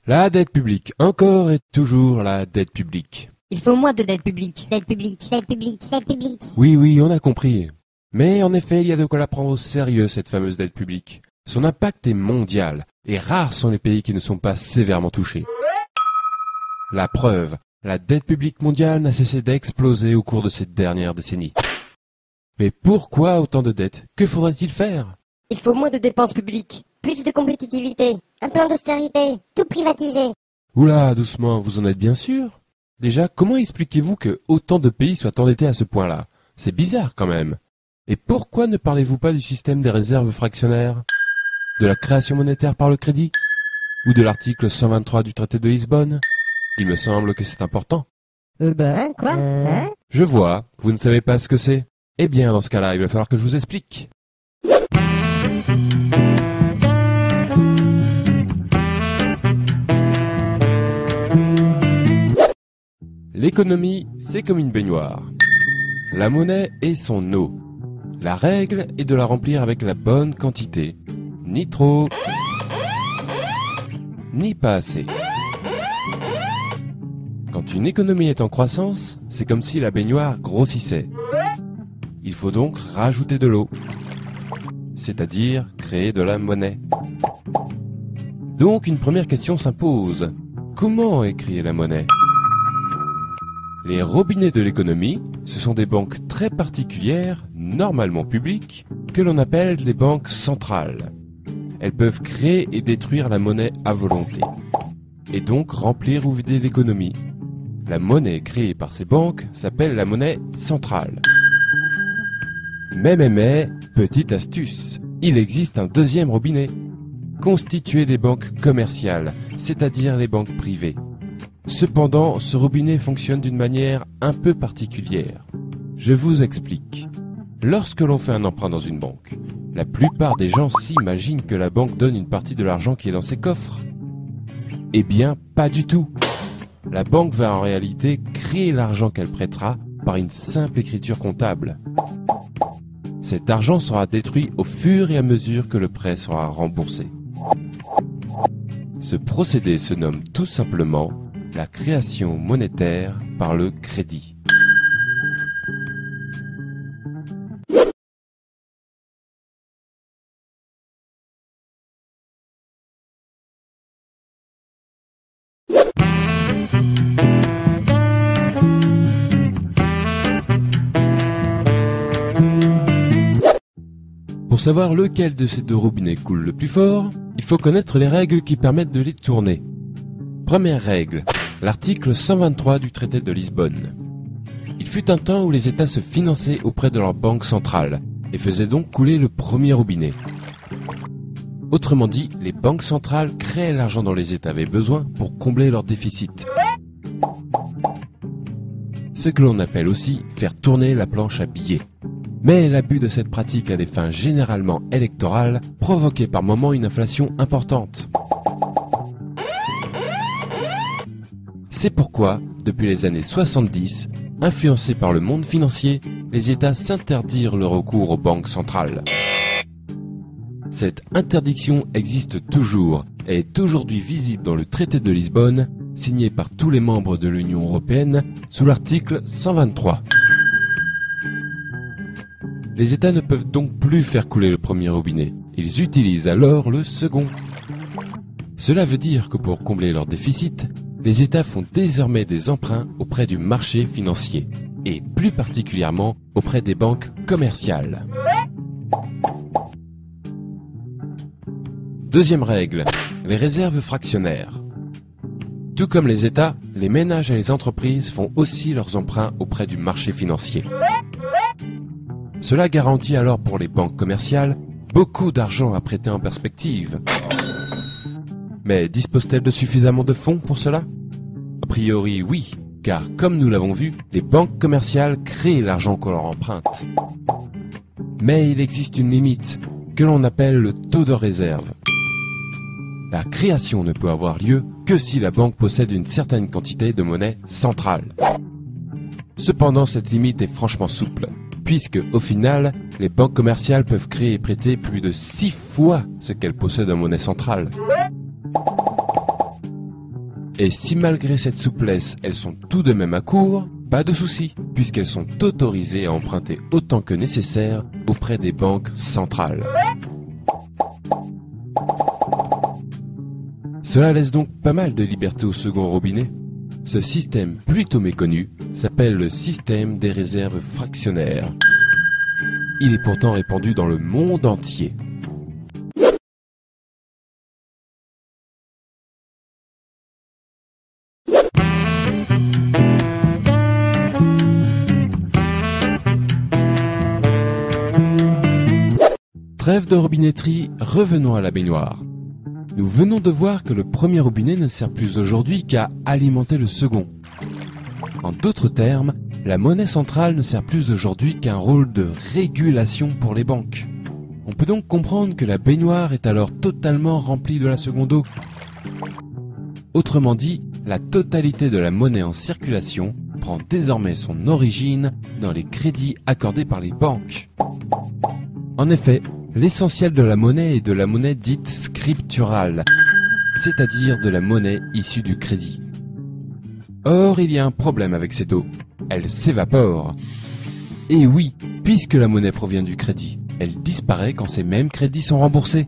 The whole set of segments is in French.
La dette publique, encore et toujours la dette publique. Il faut moins de dette publique. Dette publique, dette publique, dette publique. Oui, on a compris. Mais en effet, il y a de quoi la prendre au sérieux, cette fameuse dette publique. Son impact est mondial, et rares sont les pays qui ne sont pas sévèrement touchés. La preuve, la dette publique mondiale n'a cessé d'exploser au cours de ces dernières décennies. Mais pourquoi autant de dettes? Que faudrait-il faire? Il faut moins de dépenses publiques. Plus de compétitivité, un plan d'austérité, tout privatiser. Oula, doucement, vous en êtes bien sûr? Déjà, comment expliquez-vous que autant de pays soient endettés à ce point-là? C'est bizarre quand même. Et pourquoi ne parlez-vous pas du système des réserves fractionnaires? De la création monétaire par le crédit? Ou de l'article 123 du traité de Lisbonne? Il me semble que c'est important. Quoi Je vois, vous ne savez pas ce que c'est. Eh bien, dans ce cas-là, il va falloir que je vous explique. L'économie, c'est comme une baignoire. La monnaie est son eau. La règle est de la remplir avec la bonne quantité. Ni trop, ni pas assez. Quand une économie est en croissance, c'est comme si la baignoire grossissait. Il faut donc rajouter de l'eau, c'est-à-dire créer de la monnaie. Donc une première question s'impose. Comment est créée la monnaie? Les robinets de l'économie, ce sont des banques très particulières, normalement publiques, que l'on appelle des banques centrales. Elles peuvent créer et détruire la monnaie à volonté, et donc remplir ou vider l'économie. La monnaie créée par ces banques s'appelle la monnaie centrale. Mais, petite astuce, il existe un deuxième robinet, constitué des banques commerciales, c'est-à-dire les banques privées. Cependant, ce robinet fonctionne d'une manière un peu particulière. Je vous explique. Lorsque l'on fait un emprunt dans une banque, la plupart des gens s'imaginent que la banque donne une partie de l'argent qui est dans ses coffres. Eh bien, pas du tout. La banque va en réalité créer l'argent qu'elle prêtera par une simple écriture comptable. Cet argent sera détruit au fur et à mesure que le prêt sera remboursé. Ce procédé se nomme tout simplement la création monétaire par le crédit. Pour savoir lequel de ces deux robinets coule le plus fort, il faut connaître les règles qui permettent de les tourner. Première règle, l'article 123 du traité de Lisbonne. Il fut un temps où les États se finançaient auprès de leur banque centrale et faisaient donc couler le premier robinet. Autrement dit, les banques centrales créaient l'argent dont les États avaient besoin pour combler leur déficit. Ce que l'on appelle aussi faire tourner la planche à billets. Mais l'abus de cette pratique à des fins généralement électorales provoquait par moments une inflation importante. C'est pourquoi, depuis les années 70, influencés par le monde financier, les États s'interdirent le recours aux banques centrales. Cette interdiction existe toujours et est aujourd'hui visible dans le traité de Lisbonne, signé par tous les membres de l'Union européenne sous l'article 123. Les États ne peuvent donc plus faire couler le premier robinet. Ils utilisent alors le second. Cela veut dire que pour combler leur déficit, les États font désormais des emprunts auprès du marché financier, et plus particulièrement auprès des banques commerciales. Deuxième règle, les réserves fractionnaires. Tout comme les États, les ménages et les entreprises font aussi leurs emprunts auprès du marché financier. Cela garantit alors pour les banques commerciales beaucoup d'argent à prêter en perspective. Mais disposent-elles de suffisamment de fonds pour cela? A priori oui, car comme nous l'avons vu, les banques commerciales créent l'argent qu'on leur emprunte. Mais il existe une limite, que l'on appelle le taux de réserve. La création ne peut avoir lieu que si la banque possède une certaine quantité de monnaie centrale. Cependant, cette limite est franchement souple, puisque, au final, les banques commerciales peuvent créer et prêter plus de 6 fois ce qu'elles possèdent en monnaie centrale. Et si malgré cette souplesse, elles sont tout de même à court, pas de souci, puisqu'elles sont autorisées à emprunter autant que nécessaire auprès des banques centrales. Cela laisse donc pas mal de liberté au second robinet. Ce système plutôt méconnu s'appelle le système des réserves fractionnaires. Il est pourtant répandu dans le monde entier. Trêve de robinetterie, revenons à la baignoire. Nous venons de voir que le premier robinet ne sert plus aujourd'hui qu'à alimenter le second. En d'autres termes, la monnaie centrale ne sert plus aujourd'hui qu'un rôle de régulation pour les banques. On peut donc comprendre que la baignoire est alors totalement remplie de la seconde eau. Autrement dit, la totalité de la monnaie en circulation prend désormais son origine dans les crédits accordés par les banques. En effet, l'essentiel de la monnaie est de la monnaie dite scripturale, c'est-à-dire de la monnaie issue du crédit. Or, il y a un problème avec cette eau. Elle s'évapore. Et oui, puisque la monnaie provient du crédit, elle disparaît quand ces mêmes crédits sont remboursés.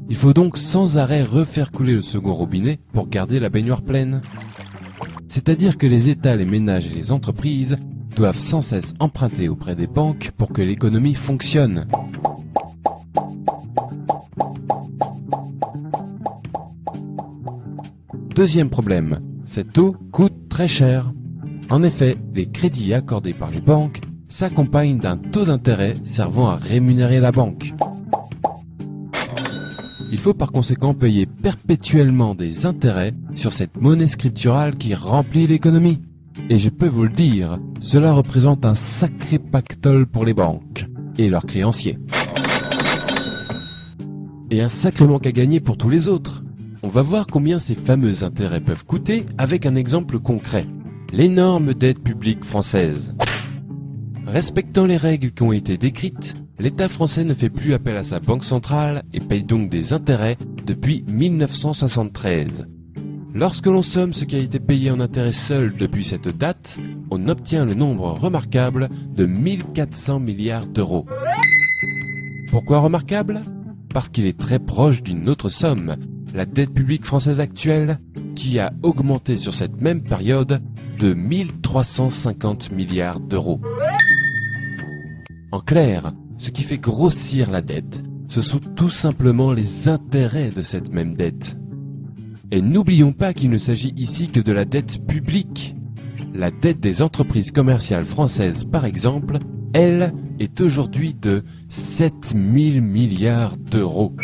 Il faut donc sans arrêt refaire couler le second robinet pour garder la baignoire pleine. C'est-à-dire que les États, les ménages et les entreprises doivent sans cesse emprunter auprès des banques pour que l'économie fonctionne. Deuxième problème, cette eau coûte très cher. En effet, les crédits accordés par les banques s'accompagnent d'un taux d'intérêt servant à rémunérer la banque. Il faut par conséquent payer perpétuellement des intérêts sur cette monnaie scripturale qui remplit l'économie. Et je peux vous le dire, cela représente un sacré pactole pour les banques et leurs créanciers. Et un sacré manque à gagner pour tous les autres. On va voir combien ces fameux intérêts peuvent coûter avec un exemple concret. L'énorme dette publique française. Respectant les règles qui ont été décrites, l'État français ne fait plus appel à sa banque centrale et paye donc des intérêts depuis 1973. Lorsque l'on somme ce qui a été payé en intérêts seul depuis cette date, on obtient le nombre remarquable de 1400 milliards d'euros. Pourquoi remarquable ? Parce qu'il est très proche d'une autre somme, la dette publique française actuelle, qui a augmenté sur cette même période de 1350 milliards d'euros. En clair, ce qui fait grossir la dette, ce sont tout simplement les intérêts de cette même dette. Et n'oublions pas qu'il ne s'agit ici que de la dette publique. La dette des entreprises commerciales françaises, par exemple, elle, est aujourd'hui de 7000 milliards d'euros.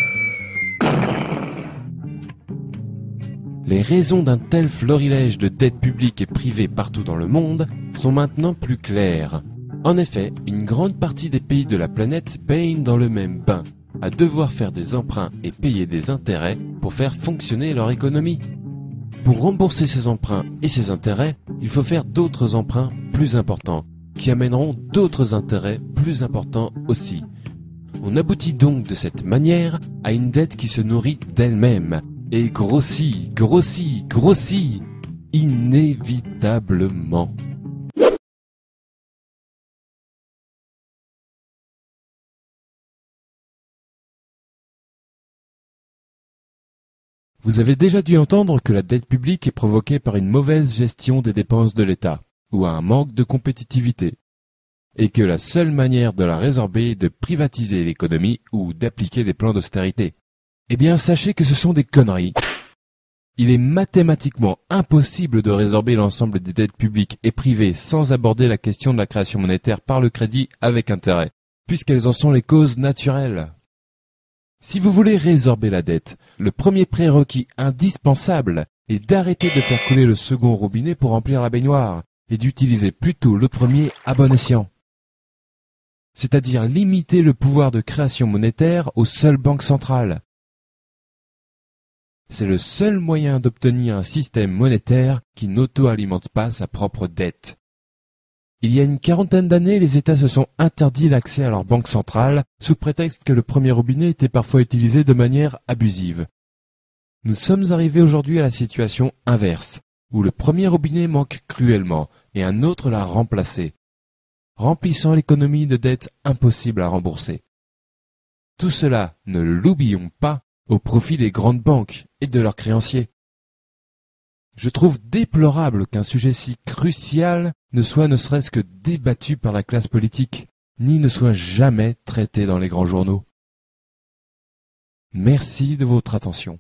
Les raisons d'un tel florilège de dettes publiques et privées partout dans le monde sont maintenant plus claires. En effet, une grande partie des pays de la planète baignent dans le même bain, à devoir faire des emprunts et payer des intérêts pour faire fonctionner leur économie. Pour rembourser ces emprunts et ces intérêts, il faut faire d'autres emprunts plus importants, qui amèneront d'autres intérêts plus importants aussi. On aboutit donc de cette manière à une dette qui se nourrit d'elle-même, et grossit, grossit, grossit, inévitablement. Vous avez déjà dû entendre que la dette publique est provoquée par une mauvaise gestion des dépenses de l'État, ou un manque de compétitivité, et que la seule manière de la résorber est de privatiser l'économie ou d'appliquer des plans d'austérité. Eh bien, sachez que ce sont des conneries. Il est mathématiquement impossible de résorber l'ensemble des dettes publiques et privées sans aborder la question de la création monétaire par le crédit avec intérêt, puisqu'elles en sont les causes naturelles. Si vous voulez résorber la dette, le premier prérequis indispensable est d'arrêter de faire couler le second robinet pour remplir la baignoire et d'utiliser plutôt le premier à bon escient. C'est-à-dire limiter le pouvoir de création monétaire aux seules banques centrales. C'est le seul moyen d'obtenir un système monétaire qui n'auto-alimente pas sa propre dette. Il y a une quarantaine d'années, les États se sont interdit l'accès à leur banque centrale sous prétexte que le premier robinet était parfois utilisé de manière abusive. Nous sommes arrivés aujourd'hui à la situation inverse, où le premier robinet manque cruellement et un autre l'a remplacé, remplissant l'économie de dettes impossibles à rembourser. Tout cela, ne l'oublions pas, au profit des grandes banques et de leurs créanciers. Je trouve déplorable qu'un sujet si crucial ne soit ne serait-ce que débattu par la classe politique, ni ne soit jamais traité dans les grands journaux. Merci de votre attention.